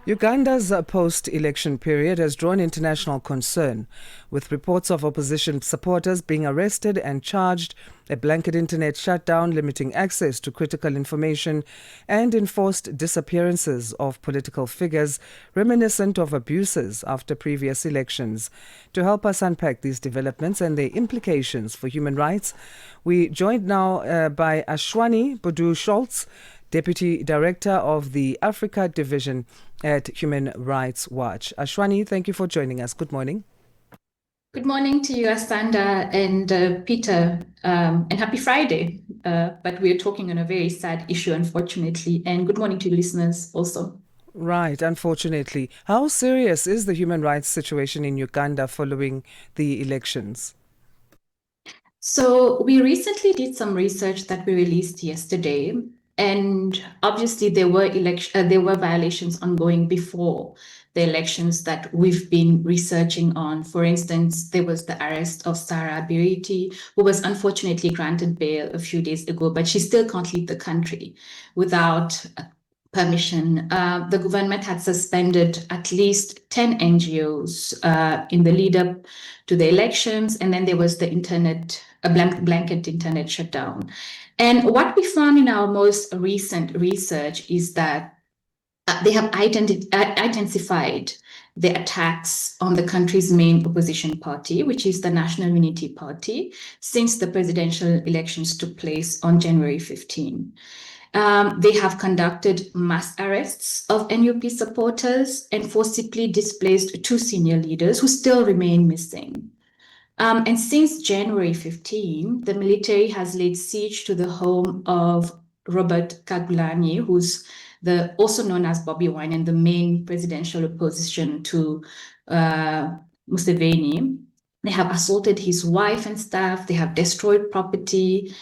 Uganda's post-election period has drawn international concern, with reports of opposition supporters being arrested and charged, a blanket internet shutdown limiting access to critical information, and enforced disappearances of political figures reminiscent of abuses after previous elections. To help us unpack these developments and their implications for human rights, we joined now by Ashwanee Budoo-Scholtz, Deputy Director of the Africa Division at Human Rights Watch. Ashwanee, thank you for joining us. Good morning. Good morning to you, Asanda and Peter, and happy Friday. But we're talking on a very sad issue, unfortunately, and good morning to listeners also. Right, unfortunately. How serious is the human rights situation in Uganda following the elections? So we recently did some research that we released yesterday, and obviously there were violations ongoing before the elections that we've been researching on. For instance, there was the arrest of Sarah Biriti, who was unfortunately granted bail a few days ago, but she still can't leave the country without permission. The government had suspended at least 10 NGOs in the lead up to the elections, and then there was the blanket internet shutdown. And what we found in our most recent research is that they have intensified the attacks on the country's main opposition party, which is the National Unity Party, since the presidential elections took place on January 15. They have conducted mass arrests of NUP supporters and forcibly displaced 2 senior leaders who still remain missing. And since January 15, the military has laid siege to the home of Robert Kyagulanyi, who's also known as Bobby Wine and the main presidential opposition to Museveni. They have assaulted his wife and staff. They have destroyed property.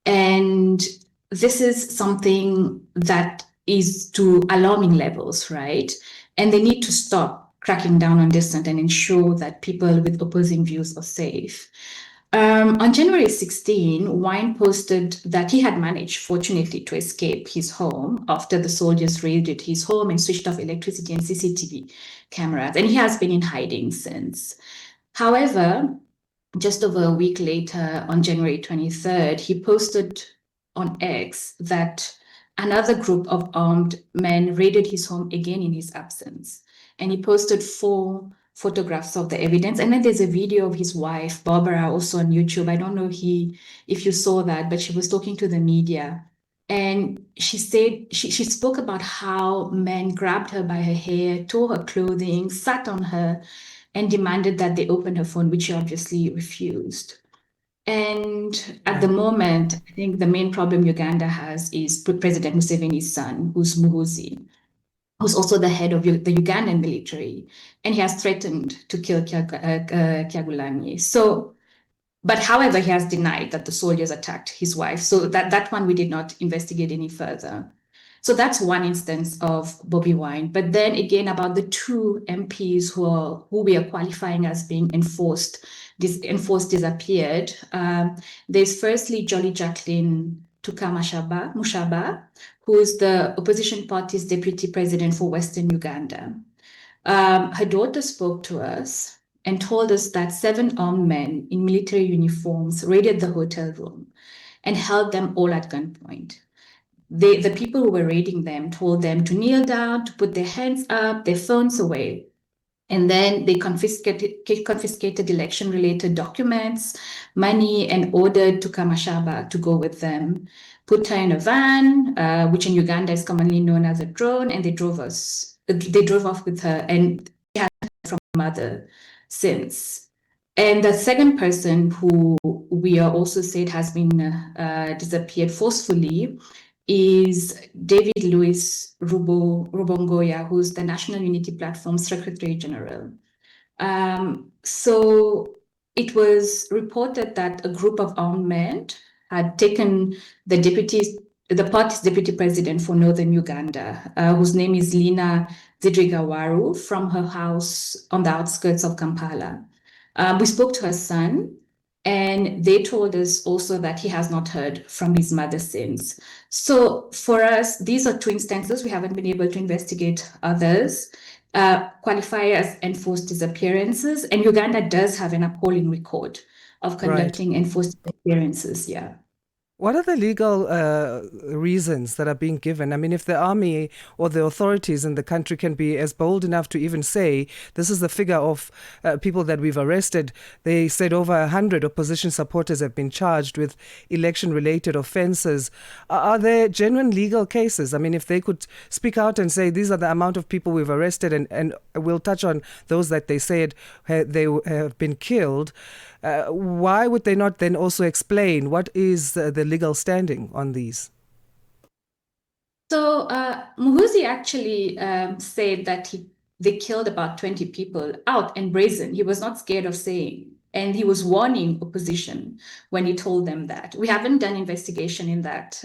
And this is something that is to alarming levels, right? And they need to stop cracking down on dissent and ensure that people with opposing views are safe. On January 16, Wine posted that he had managed, fortunately, to escape his home after the soldiers raided his home and switched off electricity and CCTV cameras, and he has been in hiding since. However, just over a week later, on January 23rd, he posted on X that another group of armed men raided his home again in his absence. And he posted 4 photographs of the evidence. And then there's a video of his wife, Barbara, also on YouTube. I don't know if you saw that, but she was talking to the media. And she said, she spoke about how men grabbed her by her hair, tore her clothing, sat on her, and demanded that they open her phone, which she obviously refused. And at the moment, I think the main problem Uganda has is President Museveni's son, who's Muhoozi, who's also the head of the Ugandan military, and he has threatened to kill Kyagulanyi. So, but however, he has denied that the soldiers attacked his wife. So that one we did not investigate any further. So that's one instance of Bobby Wine. But then again, about the 2 MPs who we are qualifying as being enforced disappeared. There's firstly Jolly Jacqueline Mushaba, who is the opposition party's deputy president for Western Uganda. Her daughter spoke to us and told us that 7 armed men in military uniforms raided the hotel room and held them all at gunpoint. The people who were raiding them told them to kneel down, to put their hands up, their phones away. And then they confiscated election-related documents, money, and ordered Kamashaba to go with them, put her in a van, which in Uganda is commonly known as a drone, and they drove off with her, and she had from her mother since. And the second person who we are also said has been disappeared forcefully is David Louis Rubongoya, who's the National Unity Platform Secretary General. So it was reported that a group of armed men had taken the party's deputy president for Northern Uganda, whose name is Lina Zidrigawaru, from her house on the outskirts of Kampala. We spoke to her son, And they told us also that he has not heard from his mother since. So for us, these are two instances. We haven't been able to investigate others. Qualify as enforced disappearances. And Uganda does have an appalling record of Right. conducting enforced disappearances. Yeah. What are the legal reasons that are being given? I mean, if the army or the authorities in the country can be as bold enough to even say, this is the figure of people that we've arrested, they said over 100 opposition supporters have been charged with election-related offences. Are there genuine legal cases? I mean, if they could speak out and say, these are the amount of people we've arrested, and we'll touch on those that they said they have been killed, why would they not then also explain what is the legal standing on these? So Muhuzi actually said that they killed about 20 people out and brazen. He was not scared of saying, and he was warning opposition when he told them that. We haven't done investigation in that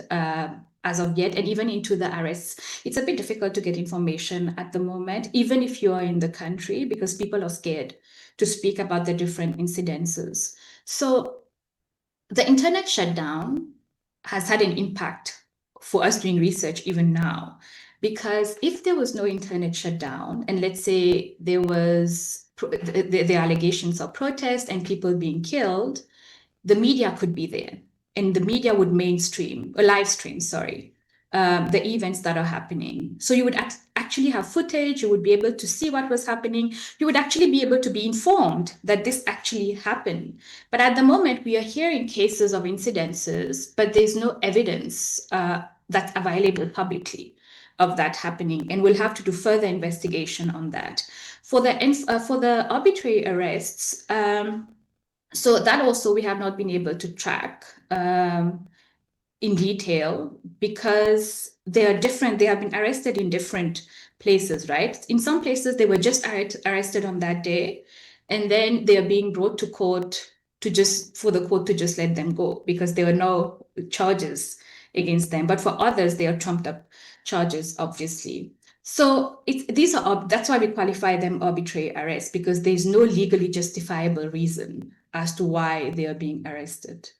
as of yet, and even into the arrests. It's a bit difficult to get information at the moment, even if you are in the country, because people are scared to speak about the different incidences. So the internet shutdown has had an impact for us doing research even now, because if there was no internet shutdown, and let's say there was the allegations of protest and people being killed, the media could be there, and the media would mainstream or live stream, sorry, the events that are happening. So you would actually have footage, you would be able to see what was happening, you would actually be able to be informed that this actually happened. But at the moment, we are hearing cases of incidences, but there's no evidence that's available publicly of that happening, and we'll have to do further investigation on that. For the arbitrary arrests, so that also we have not been able to track in detail, because they are different. They have been arrested in different places, right? In some places, they were just arrested on that day, and then they are being brought to court for the court to just let them go because there were no charges against them. But for others, they are trumped up charges, obviously. So that's why we qualify them arbitrary arrests, because there's no legally justifiable reason as to why they are being arrested.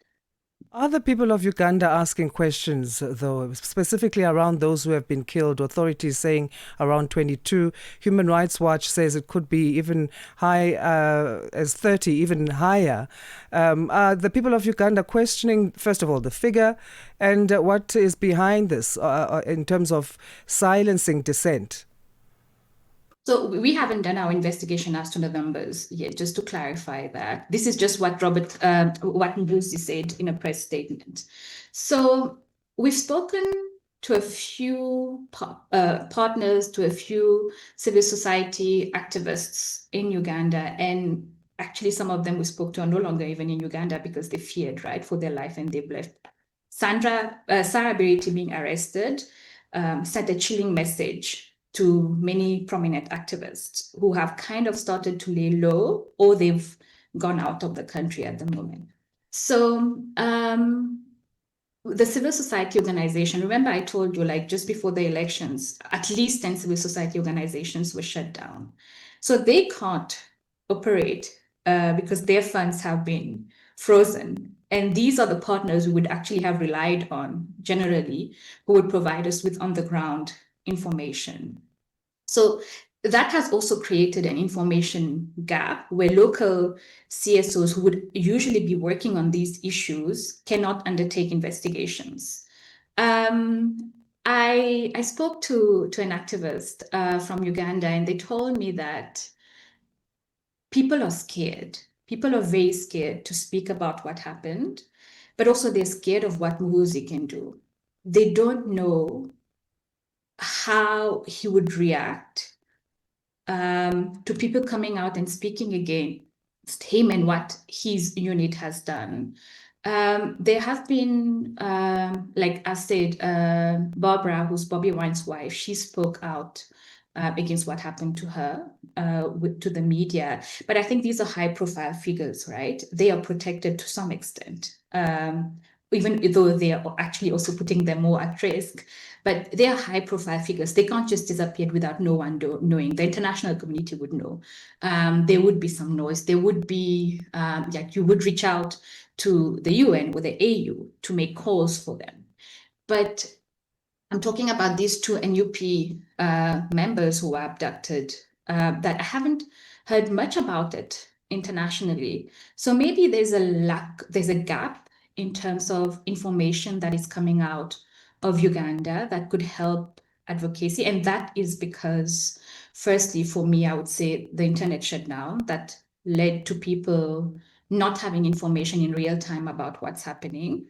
Are the people of Uganda asking questions, though, specifically around those who have been killed? Authorities saying around 22. Human Rights Watch says it could be even high as 30, even higher. Are the people of Uganda questioning, first of all, the figure and what is behind this in terms of silencing dissent? So we haven't done our investigation as to the numbers yet, just to clarify that. This is just what Mbusi said in a press statement. So we've spoken to a few partners, to a few civil society activists in Uganda, and actually some of them we spoke to are no longer even in Uganda because they feared, right, for their life, and they've left. Sarah Beriti being arrested sent a chilling message to many prominent activists who have kind of started to lay low, or they've gone out of the country at the moment. So the civil society organization, remember I told you, like just before the elections, at least 10 civil society organizations were shut down. So they can't operate because their funds have been frozen. And these are the partners we would actually have relied on generally, who would provide us with on-the-ground information. So that has also created an information gap where local CSOs who would usually be working on these issues cannot undertake investigations. I spoke to an activist from Uganda, and they told me that people are scared. People are very scared to speak about what happened, but also they're scared of what Muhuzi can do. They don't know how he would react to people coming out and speaking against him and what his unit has done. There have been, like I said, Barbara, who's Bobby Wine's wife, she spoke out against what happened to her to the media. But I think these are high-profile figures, right? They are protected to some extent. even though they are actually also putting them more at risk. But they are high-profile figures. They can't just disappear without no one knowing. The international community would know. There would be some noise. There would be, you would reach out to the UN or the AU to make calls for them. But I'm talking about these two NUP members who were abducted that I haven't heard much about it internationally. So maybe there's a gap in terms of information that is coming out of Uganda that could help advocacy. And that is because, firstly, for me, I would say the internet shutdown that led to people not having information in real time about what's happening.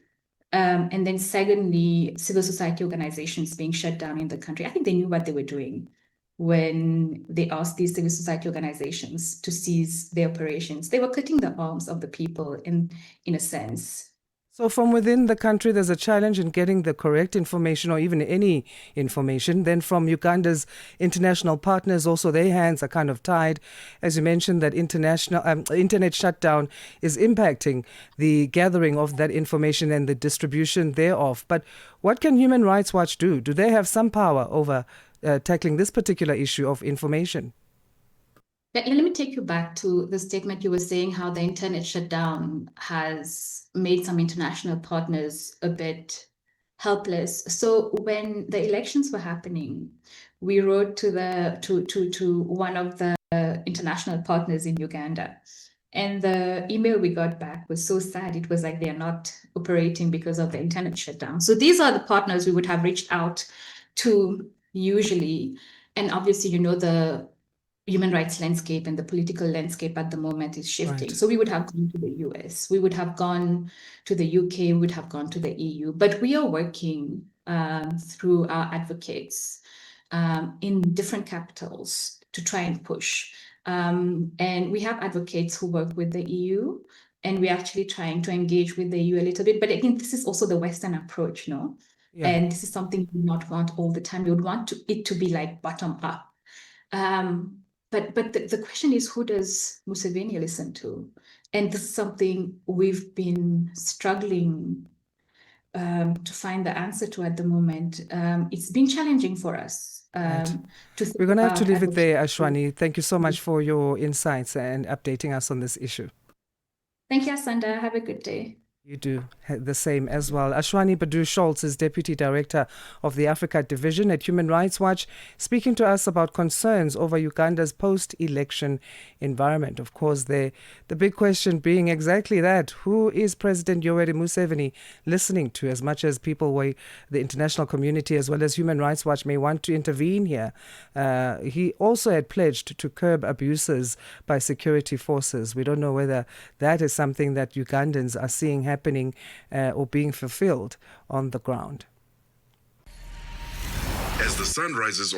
And then secondly, civil society organizations being shut down in the country. I think they knew what they were doing when they asked these civil society organizations to cease their operations. They were cutting the arms of the people in a sense. So from within the country, there's a challenge in getting the correct information or even any information. Then from Uganda's international partners, also their hands are kind of tied. As you mentioned, that internet shutdown is impacting the gathering of that information and the distribution thereof. But what can Human Rights Watch do? Do they have some power over tackling this particular issue of information? Let me take you back to the statement you were saying, how the internet shutdown has made some international partners a bit helpless. So when the elections were happening, we wrote to one of the international partners in Uganda. And the email we got back was so sad. It was like they're not operating because of the internet shutdown. So these are the partners we would have reached out to usually. And obviously, the human rights landscape and the political landscape at the moment is shifting. Right. So we would have gone to the US, we would have gone to the UK, we would have gone to the EU, but we are working through our advocates in different capitals to try and push. And we have advocates who work with the EU, and we're actually trying to engage with the EU a little bit. But again, this is also the Western approach, no? Yeah. And this is something we would not want all the time. We would want it to be like bottom up. But the question is, who does Museveni listen to? And this is something we've been struggling to find the answer to at the moment. It's been challenging for us. Right. We're going to have to leave it there, Ashwanee. Thank you so much for your insights and updating us on this issue. Thank you, Asanda. Have a good day. You do the same as well. Ashwanee Budoo-Scholtz is Deputy Director of the Africa Division at Human Rights Watch, speaking to us about concerns over Uganda's post-election environment. Of course, the big question being exactly that. Who is President Yoweri Museveni listening to? As much as people, the international community as well as Human Rights Watch may want to intervene here, he also had pledged to curb abuses by security forces. We don't know whether that is something that Ugandans are seeing happening or being fulfilled on the ground. As the sun rises